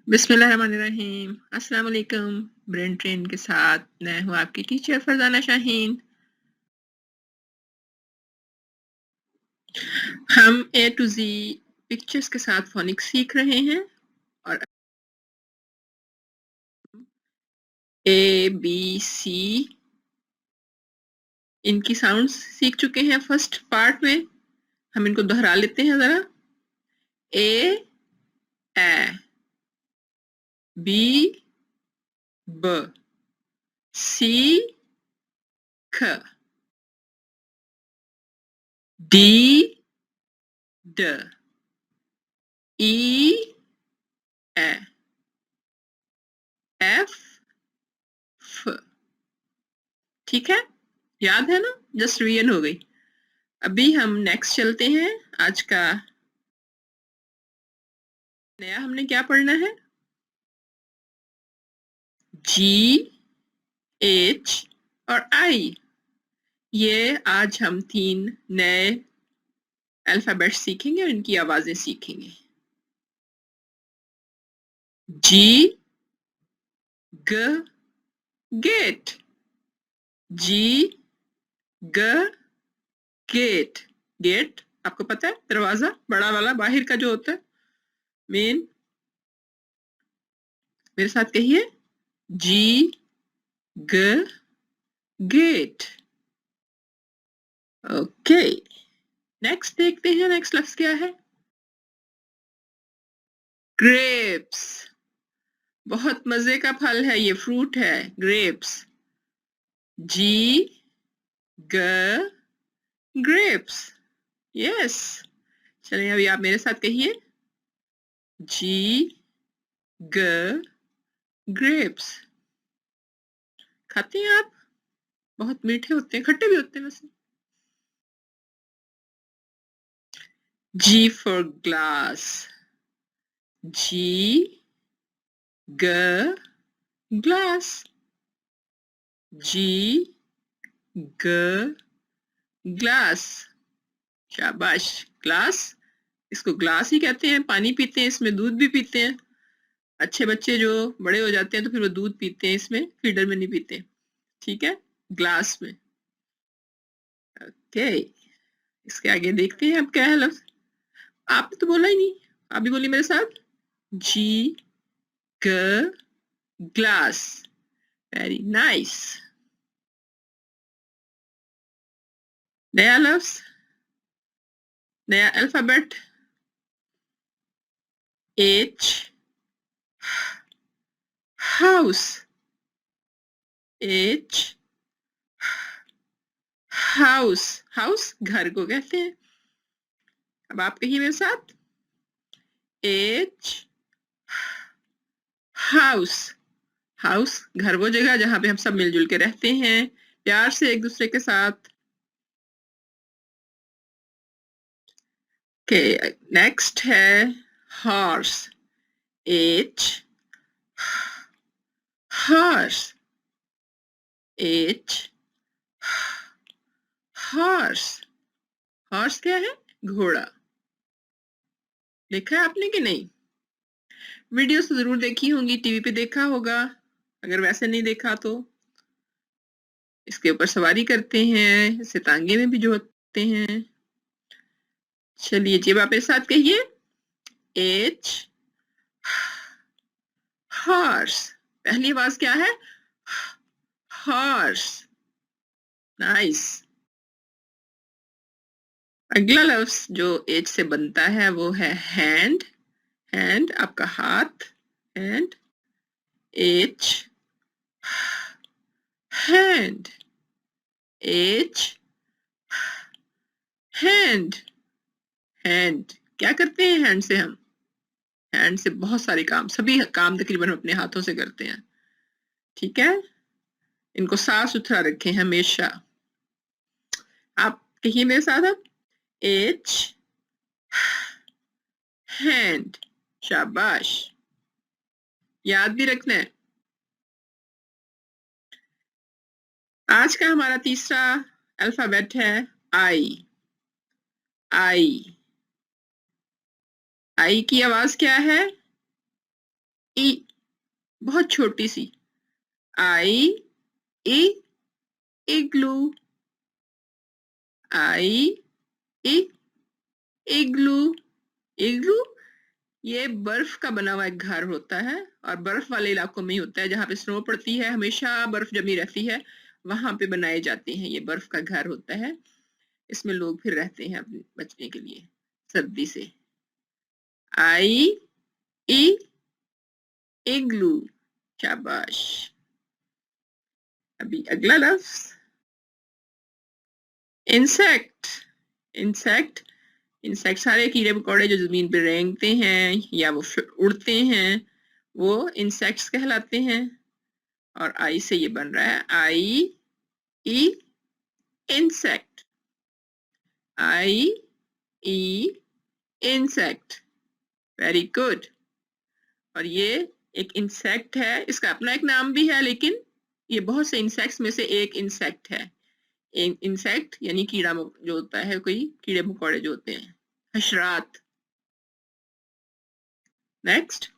बिस्मिल्लाहिर्रहमानिर्रहीम। अस्सलाम वालेकुम। ब्रेन ट्रेन के साथ मैं हूँ आपकी टीचर फरजाना शाहीन। हम ए टू जी पिक्चर्स के साथ फोनिक्स सीख रहे हैं और ए बी सी इनकी साउंड्स सीख चुके हैं फर्स्ट पार्ट में। हम इनको दोहरा लेते हैं जरा। ए बी ब सी ख डी ड ई एफ फ। ठीक है, याद है ना? जस्ट रिवीजन हो गई। अभी हम नेक्स्ट चलते हैं। आज का नया हमने क्या पढ़ना है? जी, एच और आई। ये आज हम 3 नए अल्फाबेट सीखेंगे और इनकी आवाजें सीखेंगे। जी, ग, गेट। जी, ग, गेट। गेट आपको पता है, दरवाजा बड़ा वाला बाहर का जो होता है, मेन। मेरे साथ कहिए, जी, ग, गेट। ओके, नेक्स्ट देखते हैं। नेक्स्ट लफ्ज क्या है? ग्रेप्स। बहुत मजे का फल है, ये फ्रूट है, ग्रेप्स। जी, ग, ग्रेप्स। यस, चलिए अभी आप मेरे साथ कहिए, जी, ग, ग्रेप्स। खाते हैं आप? बहुत मीठे होते हैं, खट्टे भी होते हैं वैसे। जी फॉर ग्लास। जी, ग, ग्लास। जी, ग, ग्लास। शाबाश। ग्लास, इसको ग्लास ही कहते हैं। पानी पीते हैं इसमें, दूध भी पीते हैं। अच्छे बच्चे जो बड़े हो जाते हैं तो फिर वो दूध पीते हैं इसमें, फीडर में नहीं पीते। ठीक है, ग्लास में। ओके, इसके आगे देखते हैं अब क्या है लफ्ज। आपने तो बोला ही नहीं, आप भी बोलिए मेरे साथ। जी, ग, ग्लास। Very nice. नया लफ्ज, नया alphabet. H, house. H, house. House घर को कहते हैं। अब आप कहिए मेरे साथ, एच, हाउस। हाउस घर, वो जगह जहां पे हम सब मिलजुल के रहते हैं, प्यार से एक दूसरे के साथ। के नेक्स्ट है horse. H, horse. H, horse. Horse क्या है? घोड़ा। देखा है आपने कि नहीं? वीडियोस तो जरूर देखी होंगी, टीवी पे देखा होगा। अगर वैसे नहीं देखा तो इसके ऊपर सवारी करते हैं, इसे तांगे में भी जोतते हैं। चलिए जी, अब आप मेरे साथ कहिए, एच, हॉर्स। पहली आवाज क्या है? हॉर्स। नाइस। अगला लफ्ज जो एच से बनता है वो है हैंड। हैंड आपका हाथ, hand. H, hand. H, hand. Hand क्या करते हैं हैंड से हम? हैंड से बहुत सारे काम, सभी काम तकरीबन हम अपने हाथों से करते हैं। ठीक है, इनको साफ सुथरा रखें हमेशा। आप कहिए मेरे साथ अब, एच, हैंड। शाबाश, याद भी रखना है। आज का हमारा तीसरा अल्फाबेट है आई। आई। आई की आवाज क्या है? ई बहुत छोटी सी, आई ई इग्लू, आई ई इग्लू। इग्लू ये बर्फ का बना हुआ एक घर होता है और बर्फ वाले इलाकों में ही होता है, जहाँ पे स्नो पड़ती है, हमेशा बर्फ जमी रहती है, वहां पे बनाए जाते हैं। ये बर्फ का घर होता है, इसमें लोग फिर रहते हैं अपने बचने के लिए सर्दी से। आई ई इग्लू, शाबाश। अभी अगला लफ्ज इंसेक्ट। इंसेक्ट इंसेक्ट सारे कीड़े मकोड़े जो जमीन पे रेंगते हैं या वो उड़ते हैं, वो इंसेक्ट्स कहलाते हैं। और आई से ये बन रहा है आई ई इंसेक्ट, आई ई इंसेक्ट। Very good. और ये एक इंसेक्ट है, इसका अपना एक नाम भी है, लेकिन ये बहुत से इंसेक्ट्स में से एक इंसेक्ट है। इंसेक्ट यानी कीड़ा जो होता है, कोई कीड़े मकोड़े जो होते हैं, हशरात। Next,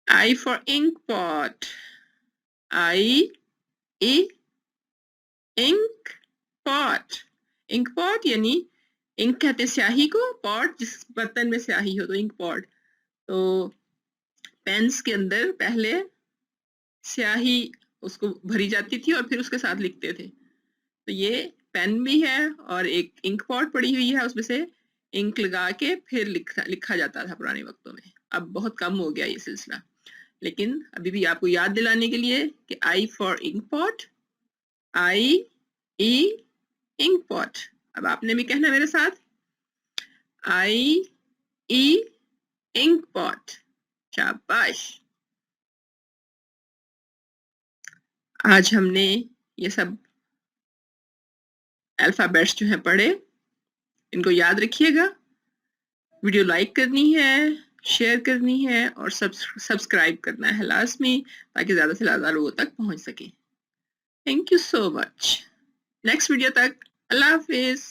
I for ink pot. I E ink pot. ink pot यानी इंक कहते हैं स्याही को, पॉट जिस बर्तन में स्याही हो तो इंक पॉट। तो पेन्स के अंदर पहले स्याही उसको भरी जाती थी और फिर उसके साथ लिखते थे। तो ये पेन भी है और एक इंक पॉट पड़ी हुई है, उसमें से इंक लगा के फिर लिखा जाता था पुराने वक्तों में। अब बहुत कम हो गया ये सिलसिला, लेकिन अभी भी आपको याद दिलाने के लिए कि I for ink pot, I E ink pot. अब आपने भी कहना मेरे साथ, आई ई इंक पॉट। शाबाश। आज हमने ये सब अल्फाबेट्स जो हैं पढ़े, इनको याद रखिएगा। वीडियो लाइक करनी है, शेयर करनी है और सब्सक्राइब करना है लाजमी, ताकि ज़्यादा से ज़्यादा लोगों तक पहुंच सके। Thank you so much. Next video तक अल्लाह हाफिज।